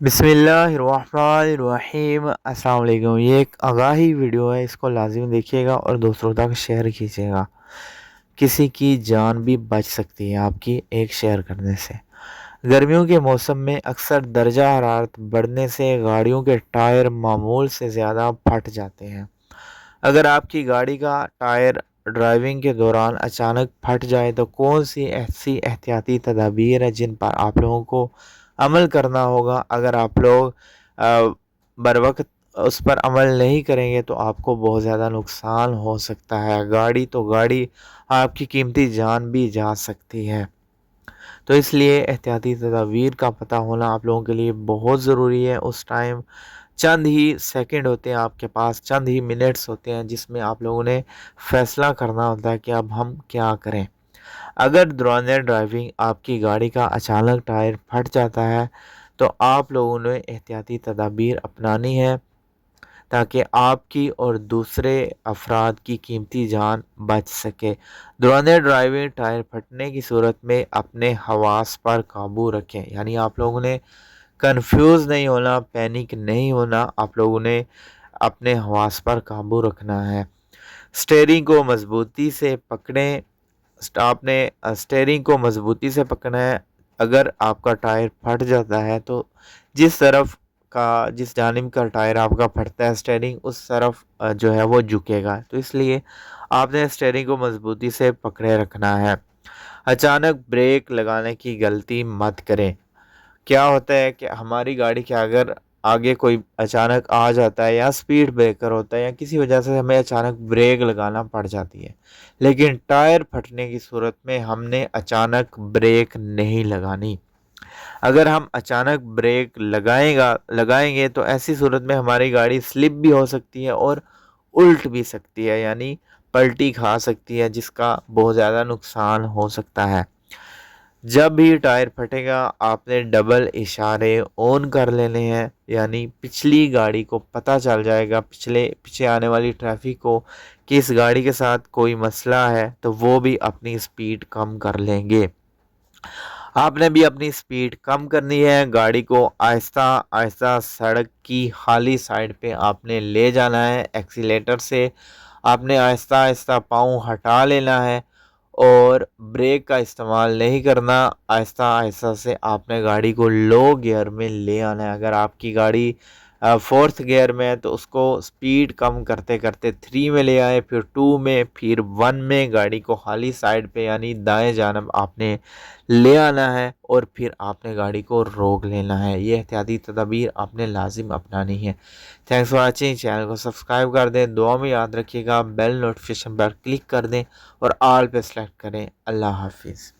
بسم اللہ الرحمن الرحیم۔ السلام علیکم۔ یہ ایک آگاہی ویڈیو ہے، اس کو لازم دیکھیے گا اور دوسروں تک شیئر کیجیے گا۔ کسی کی جان بھی بچ سکتی ہے آپ کی ایک شیئر کرنے سے۔ گرمیوں کے موسم میں اکثر درجہ حرارت بڑھنے سے گاڑیوں کے ٹائر معمول سے زیادہ پھٹ جاتے ہیں۔ اگر آپ کی گاڑی کا ٹائر ڈرائیونگ کے دوران اچانک پھٹ جائے تو کون سی ایسی احتیاطی تدابیر ہیں جن پر آپ لوگوں کو عمل کرنا ہوگا؟ اگر آپ لوگ بر وقت اس پر عمل نہیں کریں گے تو آپ کو بہت زیادہ نقصان ہو سکتا ہے۔ گاڑی تو گاڑی، آپ کی قیمتی جان بھی جا سکتی ہے۔ تو اس لیے احتیاطی تدابیر کا پتہ ہونا آپ لوگوں کے لیے بہت ضروری ہے۔ اس ٹائم چند ہی سیکنڈ ہوتے ہیں آپ کے پاس، چند ہی منٹس ہوتے ہیں جس میں آپ لوگوں نے فیصلہ کرنا ہوتا ہے کہ اب ہم کیا کریں۔ اگر دوران ڈرائیونگ آپ کی گاڑی کا اچانک ٹائر پھٹ جاتا ہے تو آپ لوگوں نے احتیاطی تدابیر اپنانی ہے تاکہ آپ کی اور دوسرے افراد کی قیمتی جان بچ سکے۔ دوران ڈرائیونگ ٹائر پھٹنے کی صورت میں اپنے حواس پر قابو رکھیں، یعنی آپ لوگوں نے کنفیوز نہیں ہونا، پینک نہیں ہونا، آپ لوگوں نے اپنے حواس پر قابو رکھنا ہے۔ سٹیئرنگ کو مضبوطی سے پکڑیں، آپ نے سٹیئرنگ کو مضبوطی سے پکڑنا ہے۔ اگر آپ کا ٹائر پھٹ جاتا ہے تو جس جانب کا ٹائر آپ کا پھٹتا ہے سٹیئرنگ اس طرف جو ہے وہ جھکے گا، تو اس لیے آپ نے سٹیئرنگ کو مضبوطی سے پکڑے رکھنا ہے۔ اچانک بریک لگانے کی غلطی مت کریں۔ کیا ہوتا ہے کہ ہماری گاڑی کے اگر آگے کوئی اچانک آ جاتا ہے یا سپیڈ بریکر ہوتا ہے یا کسی وجہ سے ہمیں اچانک بریک لگانا پڑ جاتی ہے، لیکن ٹائر پھٹنے کی صورت میں ہم نے اچانک بریک نہیں لگانی۔ اگر ہم اچانک بریک لگائیں گے تو ایسی صورت میں ہماری گاڑی سلپ بھی ہو سکتی ہے اور الٹ بھی سکتی ہے، یعنی پلٹی کھا سکتی ہے، جس کا بہت زیادہ نقصان ہو سکتا ہے۔ جب بھی ٹائر پھٹے گا آپ نے ڈبل اشارے آن کر لینے ہیں، یعنی پچھلی گاڑی کو پتہ چل جائے گا، پیچھے آنے والی ٹریفک کو کہ اس گاڑی کے ساتھ کوئی مسئلہ ہے، تو وہ بھی اپنی سپیڈ کم کر لیں گے۔ آپ نے بھی اپنی سپیڈ کم کرنی ہے، گاڑی کو آہستہ آہستہ سڑک کی خالی سائڈ پہ آپ نے لے جانا ہے۔ ایکسیلیٹر سے آپ نے آہستہ آہستہ پاؤں ہٹا لینا ہے اور بریک کا استعمال نہیں کرنا۔ آہستہ آہستہ سے آپ نے گاڑی کو لو گیئر میں لے آنا ہے۔ اگر آپ کی گاڑی 4تھ گیئر میں ہے تو اس کو سپیڈ کم کرتے کرتے 3 میں لے آئے، پھر 2 میں، پھر 1 میں گاڑی کو خالی سائڈ پہ یعنی دائیں جانب آپ نے لے آنا ہے اور پھر آپ نے گاڑی کو روک لینا ہے۔ یہ احتیاطی تدابیر آپ نے لازم اپنانی ہے۔ Thanks for watching. چینل کو سبسکرائب کر دیں، دعا میں یاد رکھیے گا، بیل نوٹیفیکیشن پر کلک کر دیں اور آل پہ سلیکٹ کریں۔ اللہ حافظ۔